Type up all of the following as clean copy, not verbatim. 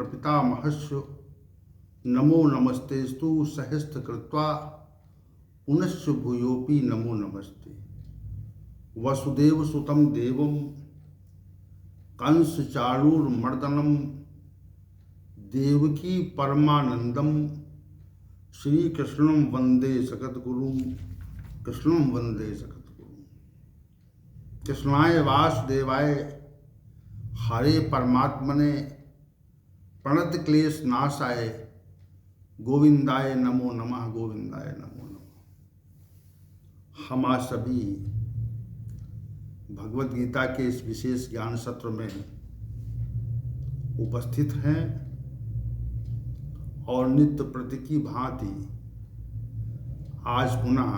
प्रपितामहस्य नमो नमस्तेस्तु सहस्त्रकृत्वा पुनश्च भूयोपि नमो नमस्ते। वसुदेव सुतं देवं कंस चाणूरमर्दनम देवकी परमानंदम श्री कृष्णं वंदे जगद्गुरुं कृष्णं वंदे जगद्गुरुं। कृष्णाय वासुदेवाय हरे परमात्मने प्रणत क्लेश नाशाय गोविंदाय नमो नमः गोविंदाय नमो नमः। हम आज सभी भगवत गीता के इस विशेष ज्ञान सत्र में उपस्थित हैं और नित्य प्रति की भांति आज पुनः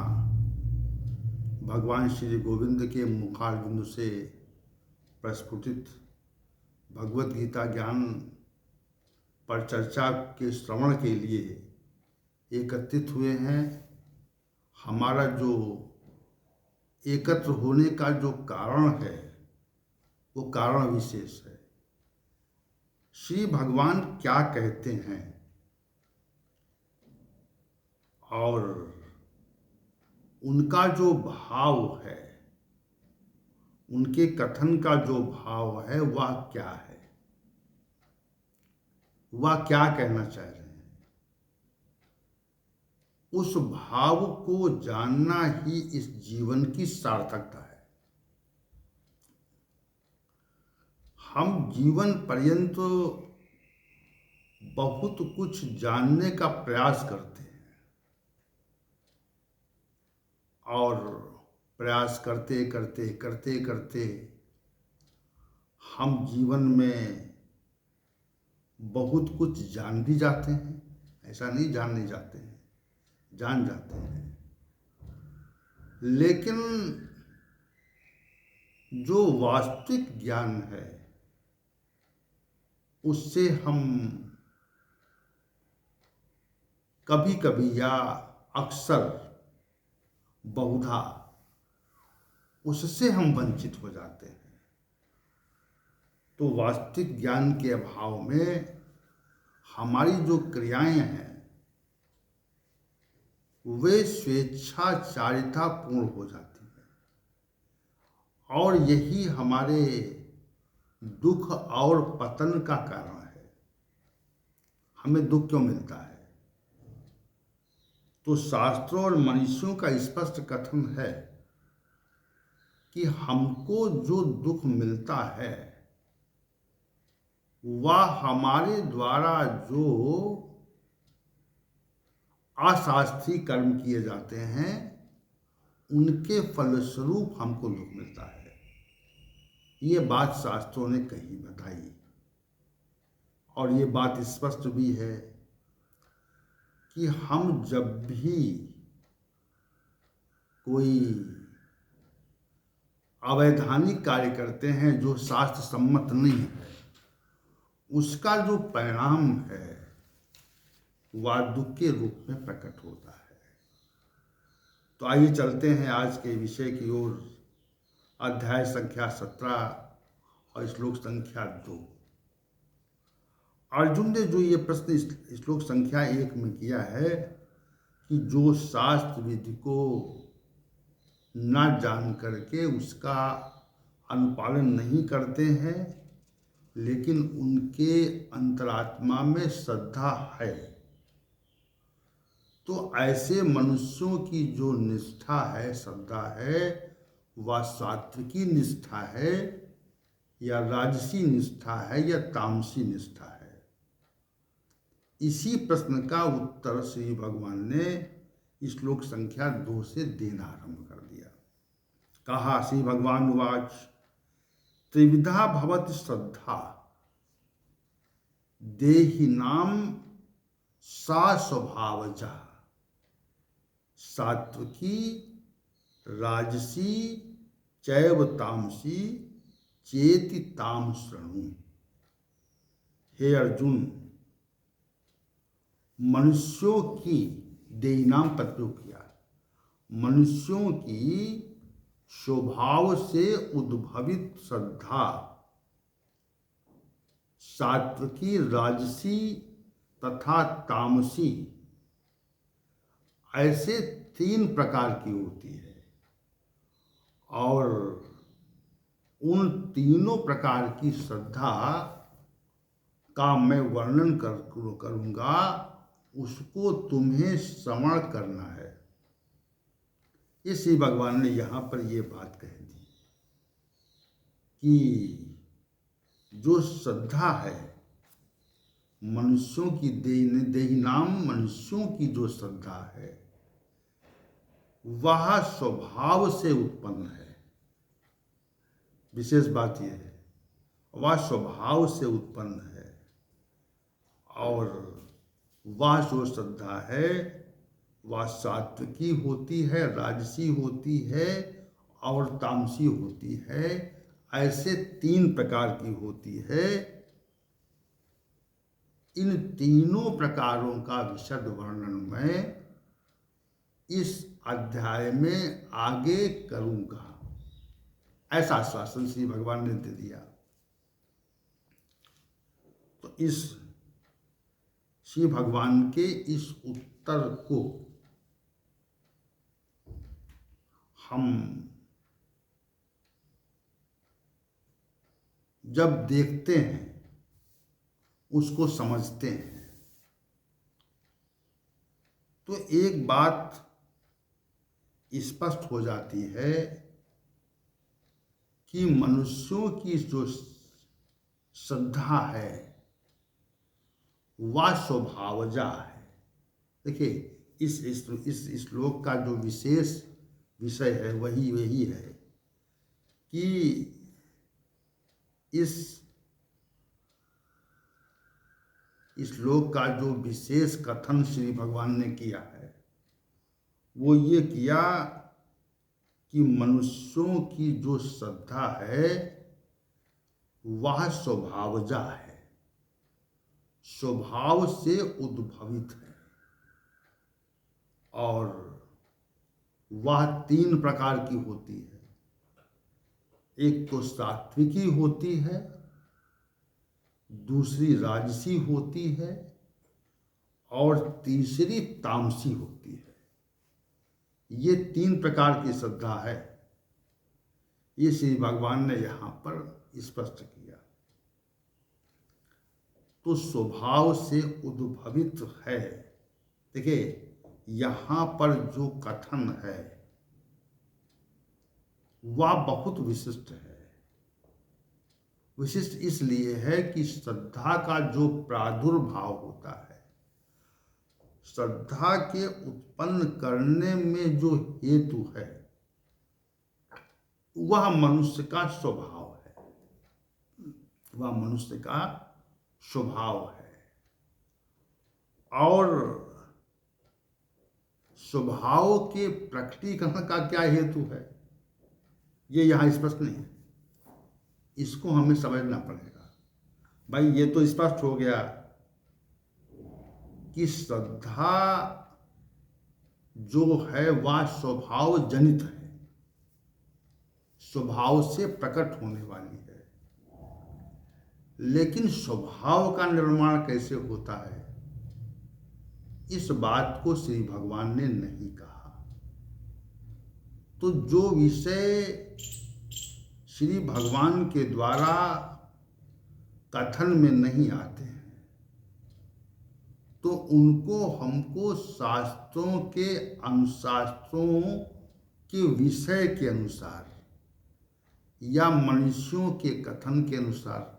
भगवान श्री गोविंद के मुखारविंद से प्रस्फुटित भगवत गीता ज्ञान पर चर्चा के श्रवण के लिए एकत्रित हुए हैं। हमारा जो एकत्र होने का जो कारण है वो कारण विशेष है। श्री भगवान क्या कहते हैं और उनका जो भाव है, उनके कथन का जो भाव है वह क्या है, वह क्या कहना चाह रहे हैं, उस भाव को जानना ही इस जीवन की सार्थकता है। हम जीवन पर्यंत बहुत कुछ जानने का प्रयास करते हैं और प्रयास करते करते करते करते हम जीवन में बहुत कुछ जान भी जाते हैं। ऐसा नहीं जान नहीं जाते हैं, जान जाते हैं, लेकिन जो वास्तविक ज्ञान है उससे हम कभी कभी या अक्सर बहुधा उससे हम वंचित हो जाते हैं। तो वास्तविक ज्ञान के अभाव में हमारी जो क्रियाएं हैं वे स्वेच्छाचारिता पूर्ण हो जाती है और यही हमारे दुख और पतन का कारण है। हमें दुख क्यों मिलता है? तो शास्त्रों और मनीषियों का स्पष्ट कथन है कि हमको जो दुख मिलता है वह हमारे द्वारा जो अशास्त्रीय कर्म किए जाते हैं उनके फलस्वरूप हमको दुख मिलता है। ये बात शास्त्रों ने कही बताई और ये बात स्पष्ट भी है कि हम जब भी कोई अवैधानिक कार्य करते हैं जो शास्त्र सम्मत नहीं है, उसका जो परिणाम है वह दुख के रूप में प्रकट होता है। तो आइए चलते हैं आज के विषय की ओर। अध्याय संख्या 17 और श्लोक संख्या 2। अर्जुन ने जो ये प्रश्न श्लोक संख्या 1 में किया है कि जो शास्त्र विधि को न जान करके उसका अनुपालन नहीं करते हैं लेकिन उनके अंतरात्मा में श्रद्धा है, तो ऐसे मनुष्यों की जो निष्ठा है, श्रद्धा है, वह सात्विकी निष्ठा है या राजसी निष्ठा है या तामसी निष्ठा है। इसी प्रश्न का उत्तर श्री भगवान ने श्लोक संख्या 2 से देना आरंभ कर दिया। कहा श्री भगवान उवाच त्रिविधा भवति श्रद्धा देहिनाम सा स्वभावजा सात्विकी राजसी चैव तामसी चेति ताम शृणु। हे अर्जुन, मनुष्यों की देहिनाम पद प्रयोग किया, मनुष्यों की स्वभाव से उद्भवित श्रद्धा सात्विकी, राजसी तथा तामसी, ऐसे 3 प्रकार की होती है। और उन तीनों प्रकार की श्रद्धा का मैं वर्णन करूंगा, उसको तुम्हें श्रवण करना है। ये श्री भगवान ने यहाँ पर ये बात कह दी कि जो श्रद्धा है मनुष्यों की, देहिनाम मनुष्यों की जो श्रद्धा है वह स्वभाव से उत्पन्न है। विशेष बात यह है, वह स्वभाव से उत्पन्न है। और वह जो श्रद्धा है वह सात्विकी होती है, राजसी होती है और तामसी होती है। ऐसे 3 प्रकार की होती है। इन तीनों प्रकारों का विशद वर्णन मैं इस अध्याय में आगे करूंगा, ऐसा आश्वासन श्री भगवान ने दे दिया। तो इस श्री भगवान के इस उत्तर को हम जब देखते हैं, उसको समझते हैं, तो एक बात स्पष्ट हो जाती है कि मनुष्यों की जो श्रद्धा है वह स्वभावजा है। देखिए, इस श्लोक का जो विशेष विषय है वही है कि इस श्लोक का जो विशेष कथन श्री भगवान ने किया है वो ये किया कि मनुष्यों की जो श्रद्धा है वह स्वभावजा है, स्वभाव से उद्भवित है। और वह 3 प्रकार की होती है। एक तो सात्विकी होती है, दूसरी राजसी होती है और तीसरी तामसी होती है। ये 3 प्रकार की श्रद्धा है। ये श्री भगवान ने यहाँ पर स्पष्ट किया। तो स्वभाव से उद्भवित है। देखिए, यहाँ पर जो कथन है वह बहुत विशिष्ट है। विशिष्ट इसलिए है कि श्रद्धा का जो प्रादुर्भाव होता है, श्रद्धा के उत्पन्न करने में जो हेतु है वह मनुष्य का स्वभाव है, वह मनुष्य का स्वभाव है। और स्वभाव के प्रकटीकरण का क्या हेतु है ये यहाँ स्पष्ट नहीं है। इसको हमें समझना पड़ेगा। भाई, ये तो स्पष्ट हो गया कि श्रद्धा जो है वह स्वभाव जनित है, स्वभाव से प्रकट होने वाली है। लेकिन स्वभाव का निर्माण कैसे होता है इस बात को श्री भगवान ने नहीं कहा। तो जो विषय श्री भगवान के द्वारा कथन में नहीं आते हैं तो उनको हमको शास्त्रों के अनुशास्त्रों के विषय के अनुसार या मनुष्यों के कथन के अनुसार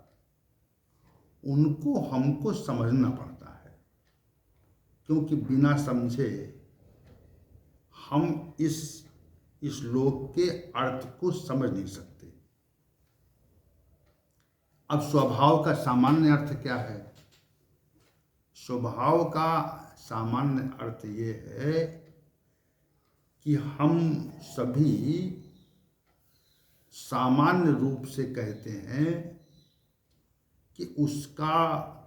उनको हमको समझना पड़ता है, क्योंकि बिना समझे हम इस श्लोक के अर्थ को समझ नहीं सकते। अब स्वभाव का सामान्य अर्थ क्या है? स्वभाव का सामान्य अर्थ ये है कि हम सभी सामान्य रूप से कहते हैं कि उसका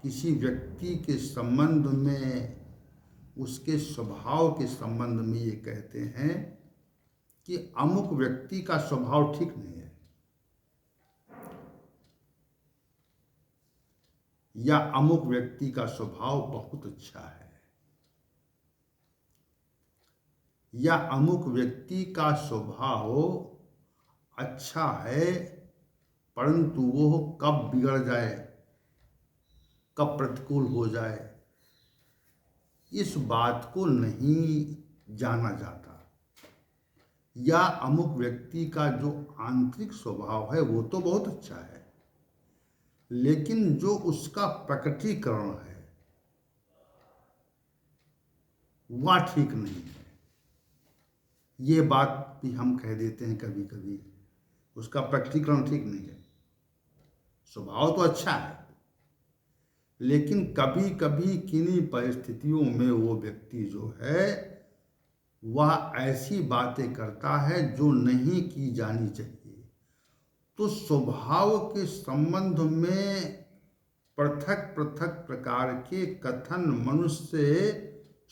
किसी व्यक्ति के संबंध में, उसके स्वभाव के संबंध में ये कहते हैं कि अमुक व्यक्ति का स्वभाव ठीक नहीं है। या अमुक व्यक्ति का स्वभाव बहुत अच्छा है, या अमुक व्यक्ति का स्वभाव अच्छा है परंतु वो कब बिगड़ जाए, कब प्रतिकूल हो जाए, इस बात को नहीं जाना जाता। या अमुक व्यक्ति का जो आंतरिक स्वभाव है वो तो बहुत अच्छा है, लेकिन जो उसका प्रकटीकरण है वह ठीक नहीं है। ये बात भी हम कह देते हैं कभी कभी, उसका प्रकटीकरण ठीक नहीं है। स्वभाव तो अच्छा है, लेकिन कभी कभी किन्हीं परिस्थितियों में वो व्यक्ति जो है वह ऐसी बातें करता है जो नहीं की जानी चाहिए। तो स्वभाव के संबंध में पृथक पृथक प्रकार के कथन मनुष्य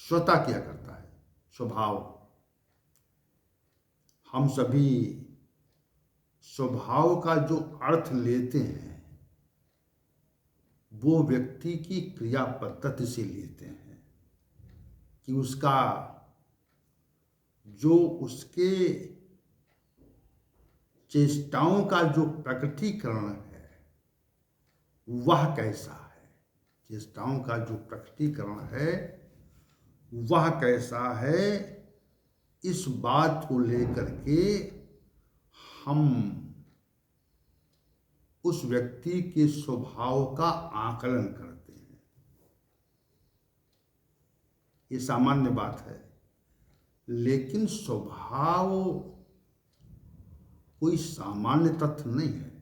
स्वतः किया करता है। स्वभाव, हम सभी स्वभाव का जो अर्थ लेते हैं वो व्यक्ति की क्रिया पद्धति से लेते हैं कि उसका जो उसके चेष्टाओं का जो प्रकटीकरण है वह कैसा है, चेष्टाओं का जो प्रकटीकरण है वह कैसा है, इस बात को लेकर के हम उस व्यक्ति के स्वभाव का आकलन करते हैं। ये सामान्य बात है, लेकिन स्वभाव कोई सामान्य तथ्य नहीं है।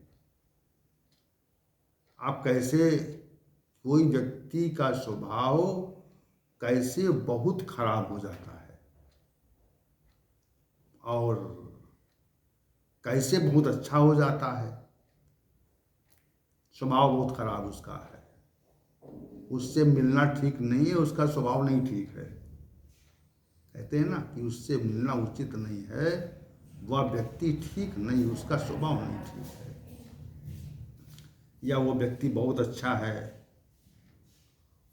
आप कैसे, कोई व्यक्ति का स्वभाव कैसे बहुत खराब हो जाता है और कैसे बहुत अच्छा हो जाता है। स्वभाव बहुत खराब उसका है, उससे मिलना ठीक नहीं है, उसका स्वभाव नहीं ठीक है। कहते हैं ना कि उससे मिलना उचित नहीं है, वह व्यक्ति ठीक नहीं, उसका स्वभाव नहीं ठीक है। या वो व्यक्ति बहुत अच्छा है,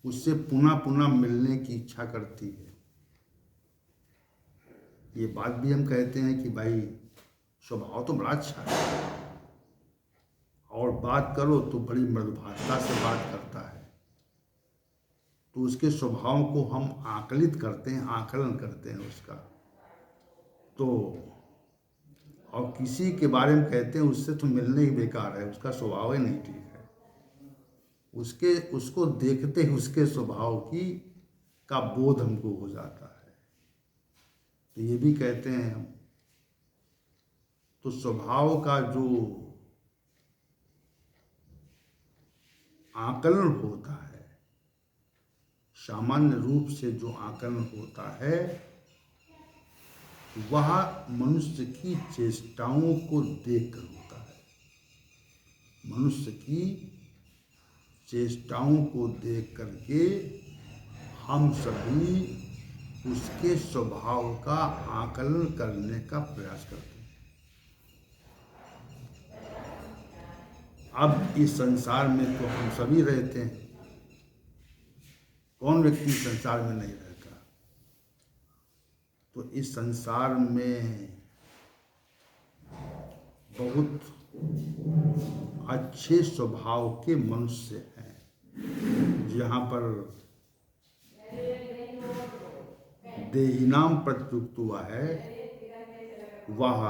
उससे पुनः पुनः मिलने की इच्छा करती है। ये बात भी हम कहते हैं कि भाई स्वभाव तो बड़ा अच्छा है और बात करो तो बड़ी मृदुभाषा से बात करता है, तो उसके स्वभाव को हम आकलित करते हैं, आकलन करते हैं उसका। तो और किसी के बारे में कहते हैं उससे तो मिलने ही बेकार है, उसका स्वभाव ही नहीं ठीक है। उसको देखते ही उसके स्वभाव की का बोध हमको हो जाता है। तो ये भी कहते हैं हम, तो स्वभाव का जो आकलन होता है, सामान्य रूप से जो आकलन होता है वह मनुष्य की चेष्टाओं को देखकर होता है। मनुष्य की चेष्टाओं को देख करके हम सभी उसके स्वभाव का आकलन करने का प्रयास करते हैं। अब इस संसार में तो हम सभी रहते हैं, कौन व्यक्ति संसार में नहीं रहता। तो इस संसार में बहुत अच्छे स्वभाव के मनुष्य हैं। जहाँ पर देहिनाम प्रत्युक्त हुआ है वह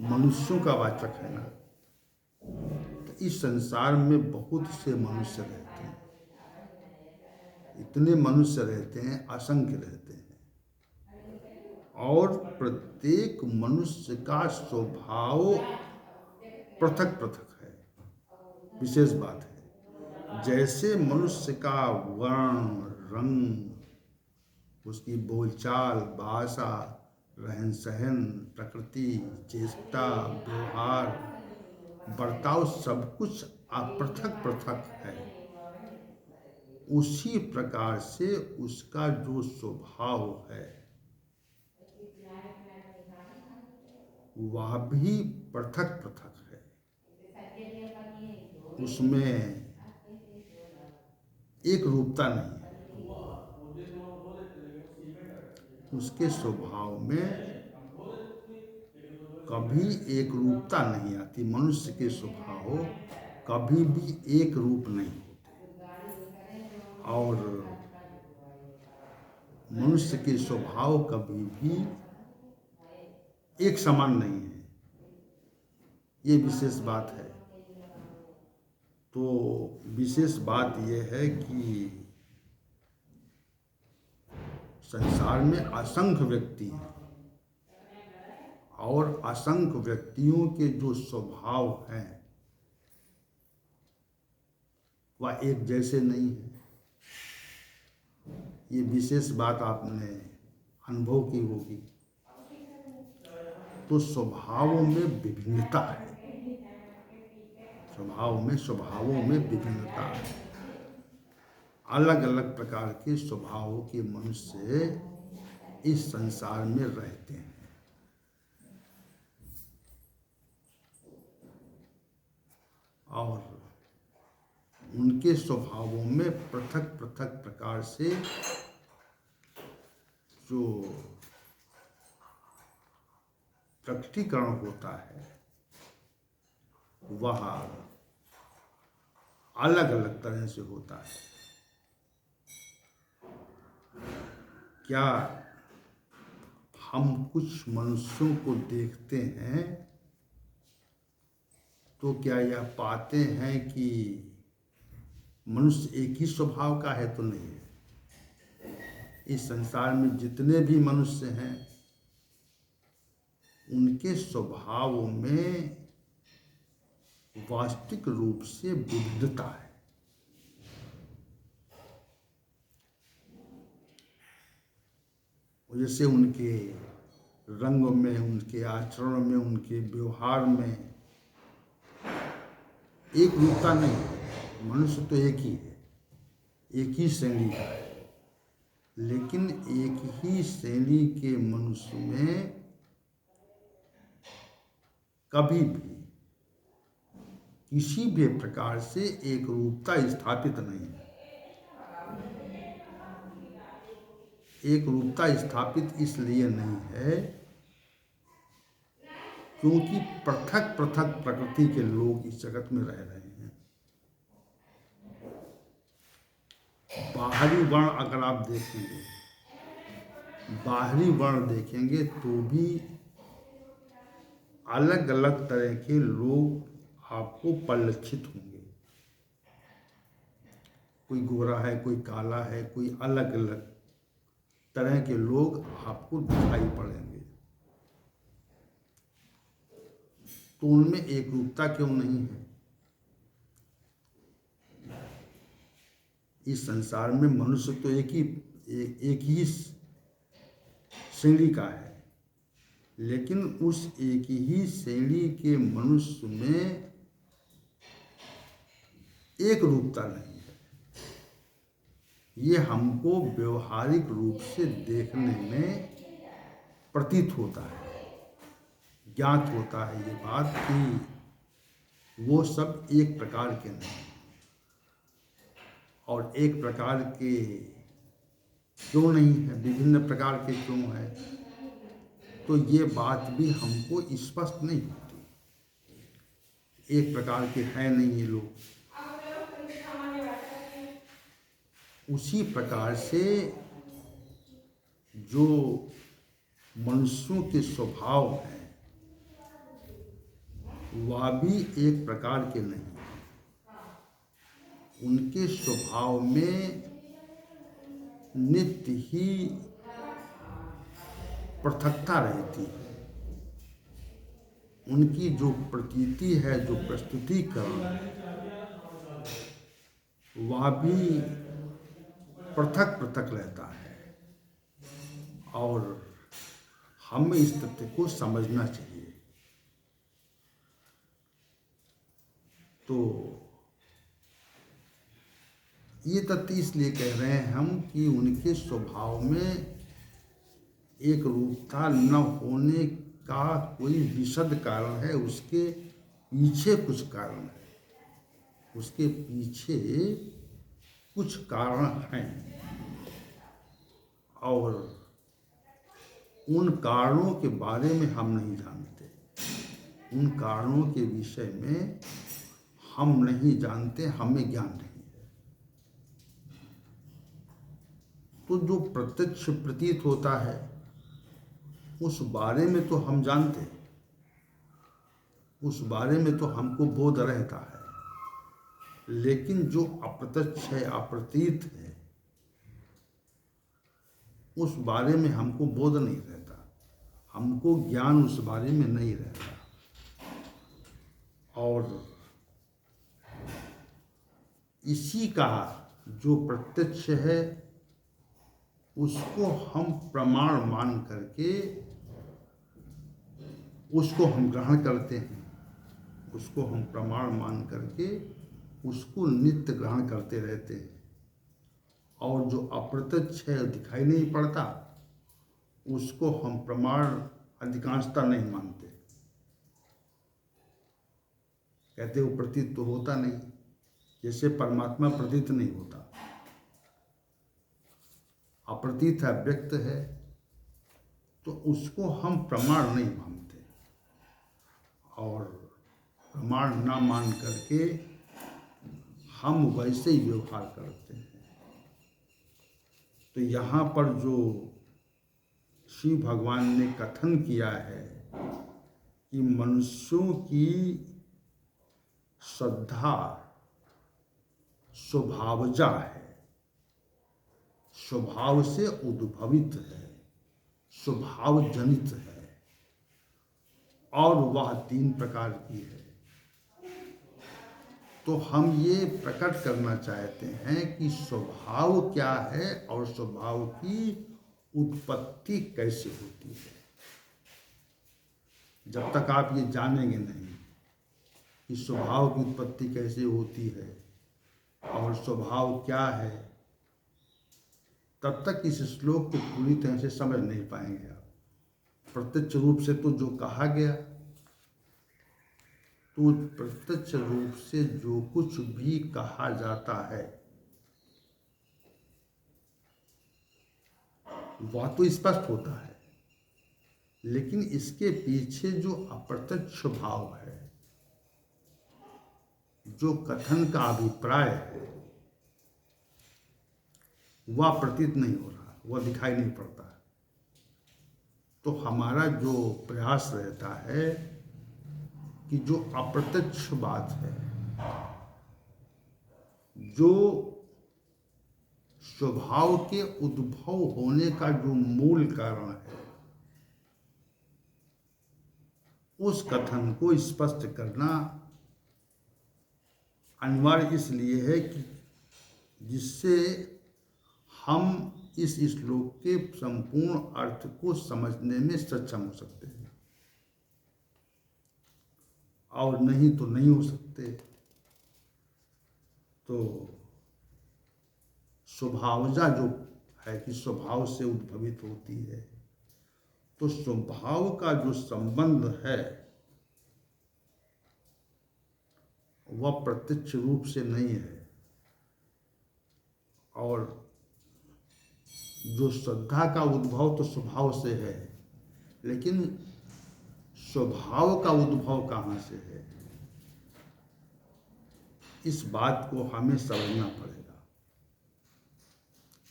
मनुष्यों का वाचक है ना। तो इस संसार में बहुत से मनुष्य रहते हैं, इतने मनुष्य रहते हैं, असंख्य रहते हैं, और प्रत्येक मनुष्य का स्वभाव पृथक पृथक है। विशेष बात है, जैसे मनुष्य का वर्ण, रंग, उसकी बोलचाल, भाषा, रहन सहन, प्रकृति, चेष्टा, व्यवहार, बर्ताव सब कुछ पृथक पृथक है, उसी प्रकार से उसका जो स्वभाव है वह भी पृथक पृथक है। उसमें एक रूपता नहीं है। उसके स्वभाव में कभी एक रूपता नहीं आती। मनुष्य के स्वभाव कभी भी एक रूप नहीं होते और मनुष्य के स्वभाव कभी भी एक समान नहीं है। ये विशेष बात है। तो विशेष बात यह है कि संसार में असंख्य व्यक्ति हैं और असंख्य व्यक्तियों के जो स्वभाव हैं वह एक जैसे नहीं है। ये विशेष बात आपने अनुभव की होगी। तो स्वभावों में विभिन्नता है। स्वभावों में विभिन्नता है। अलग अलग प्रकार के स्वभावों के मनुष्य इस संसार में रहते हैं और उनके स्वभावों में पृथक पृथक प्रकार से जो प्रकटीकरण होता है वह अलग अलग तरह से होता है। क्या हम कुछ मनुष्यों को देखते हैं तो क्या यह पाते हैं कि मनुष्य एक ही स्वभाव का है? तो नहीं है। इस संसार में जितने भी मनुष्य हैं उनके स्वभाव में वास्तविक रूप से विविधता है। जैसे उनके रंग में, उनके आचरण में, उनके व्यवहार में एक रूपता नहीं है। मनुष्य तो एक ही है, एक ही श्रेणी का है, लेकिन एक ही श्रेणी के मनुष्य में कभी भी किसी भी प्रकार से एक रूपता स्थापित नहीं है। एक रूपता स्थापित इसलिए नहीं है क्योंकि पृथक पृथक प्रकृति के लोग इस जगत में रह रहे हैं। बाहरी वर्ण अगर आप देखेंगे, बाहरी वर्ण देखेंगे तो भी अलग अलग तरह के लोग आपको परिलक्षित होंगे। कोई गोरा है, कोई काला है, कोई अलग अलग तरह के लोग आपको दिखाई पड़ेंगे। तो उनमें एक रूपता क्यों नहीं है? इस संसार में मनुष्य तो एक ही श्रेणी का है, लेकिन उस एक ही श्रेणी के मनुष्य में एक रूपता नहीं है। ये हमको व्यवहारिक रूप से देखने में प्रतीत होता है, ज्ञात होता है ये बात कि वो सब एक प्रकार के नहीं और एक प्रकार के क्यों नहीं है, विभिन्न प्रकार के क्यों है, तो ये बात भी हमको स्पष्ट नहीं होती। एक प्रकार के हैं नहीं ये लोग। उसी प्रकार से जो मनुष्यों के स्वभाव हैं वह भी एक प्रकार के नहीं। उनके स्वभाव में नित्य ही पृथकता रहती है। उनकी जो प्रतीति है, जो प्रस्तुतिकरण वह भी पृथक पृथक रहता है और हमें इस तथ्य को समझना चाहिए। तो ये तथ्य इसलिए कह रहे हैं हम कि उनके स्वभाव में एक रूपता न होने का कोई विशद कारण है। उसके पीछे कुछ कारण है। उसके पीछे कुछ कारण हैं और उन कारणों के बारे में हम नहीं जानते, उन कारणों के विषय में हम नहीं जानते, हमें ज्ञान नहीं है। तो जो प्रत्यक्ष प्रतीत होता है उस बारे में तो हम जानते हैं, उस बारे में तो हमको बोध रहता है, लेकिन जो अप्रत्यक्ष है, अप्रतीत है, उस बारे में हमको बोध नहीं रहता, हमको ज्ञान उस बारे में नहीं रहता। और इसी का जो प्रत्यक्ष है उसको हम प्रमाण मान करके उसको हम ग्रहण करते हैं, उसको हम प्रमाण मान करके उसको नित्य ग्रहण करते रहते हैं। और जो अप्रत्यक्ष है, दिखाई नहीं पड़ता, उसको हम प्रमाण अधिकांशता नहीं मानते, कहते वो प्रतीत तो होता नहीं, जैसे परमात्मा प्रतीत नहीं होता, अप्रतीत है, व्यक्त है, तो उसको हम प्रमाण नहीं मानते और प्रमाण ना मान करके हम वैसे ही व्यवहार करते हैं। तो यहाँ पर जो शिव भगवान ने कथन किया है कि मनुष्यों की श्रद्धा स्वभावजा है, स्वभाव से उद्भवित है, स्वभाव जनित है और वह 3 प्रकार की है। तो हम ये प्रकट करना चाहते हैं कि स्वभाव क्या है और स्वभाव की उत्पत्ति कैसे होती है। जब तक आप ये जानेंगे नहीं कि स्वभाव की उत्पत्ति कैसे होती है और स्वभाव क्या है, तब तक इस श्लोक को पूरी तरह से समझ नहीं पाएंगे आप। प्रत्यक्ष रूप से तो जो कहा गया, तो प्रत्यक्ष रूप से जो कुछ भी कहा जाता है वह तो स्पष्ट होता है, लेकिन इसके पीछे जो अप्रत्यक्ष भाव है, जो कथन का अभिप्राय है, वह प्रतीत नहीं हो रहा, वह दिखाई नहीं पड़ता। तो हमारा जो प्रयास रहता है कि जो अप्रत्यक्ष बात है, जो स्वभाव के उद्भव होने का जो मूल कारण है, उस कथन को स्पष्ट करना अनिवार्य इसलिए है कि जिससे हम इस श्लोक के संपूर्ण अर्थ को समझने में सक्षम हो सकते हैं, और नहीं तो नहीं हो सकते। तो स्वभावजा जो है कि स्वभाव से उद्भवित होती है, तो स्वभाव का जो संबंध है वह प्रत्यक्ष रूप से नहीं है, और जो श्रद्धा का उद्भव तो स्वभाव से है, लेकिन स्वभाव का उद्भव कहाँ से है, इस बात को हमें समझना पड़ेगा,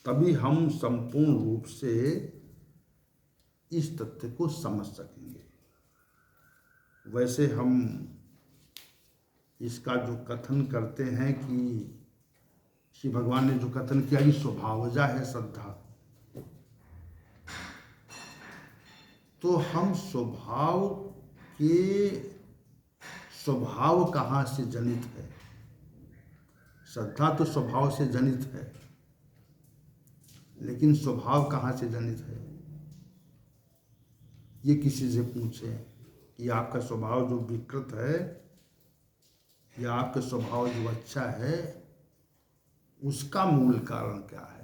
तभी हम संपूर्ण रूप से इस तथ्य को समझ सकेंगे। वैसे हम इसका जो कथन करते हैं कि श्री भगवान ने जो कथन किया कि स्वभावजा है श्रद्धा, तो हम स्वभाव के स्वभाव कहाँ से जनित है? श्रद्धा तो स्वभाव से जनित है, लेकिन स्वभाव कहाँ से जनित है? ये किसी से पूछें कि आपका स्वभाव जो विकृत है या आपका स्वभाव जो अच्छा है, उसका मूल कारण क्या है?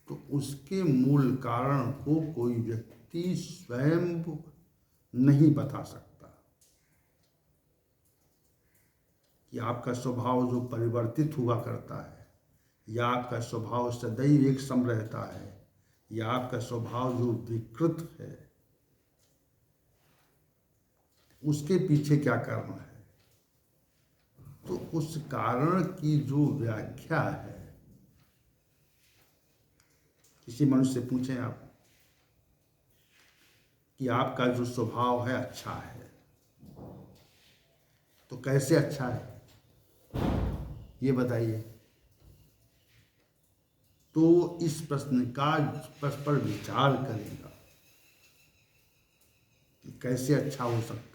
तो उसके मूल कारण को कोई व्यक्ति स्वयं नहीं बता सकता। कि आपका स्वभाव जो परिवर्तित हुआ करता है, या आपका स्वभाव सदैव एक सम रहता है, या आपका स्वभाव जो विकृत है, उसके पीछे क्या कारण है? तो उस कारण की जो व्याख्या है, किसी मनुष्य से पूछें आप कि आपका जो स्वभाव है अच्छा है, तो कैसे अच्छा है ये बताइए। तो इस प्रश्न पर विचार करेगा कि कैसे अच्छा हो सकता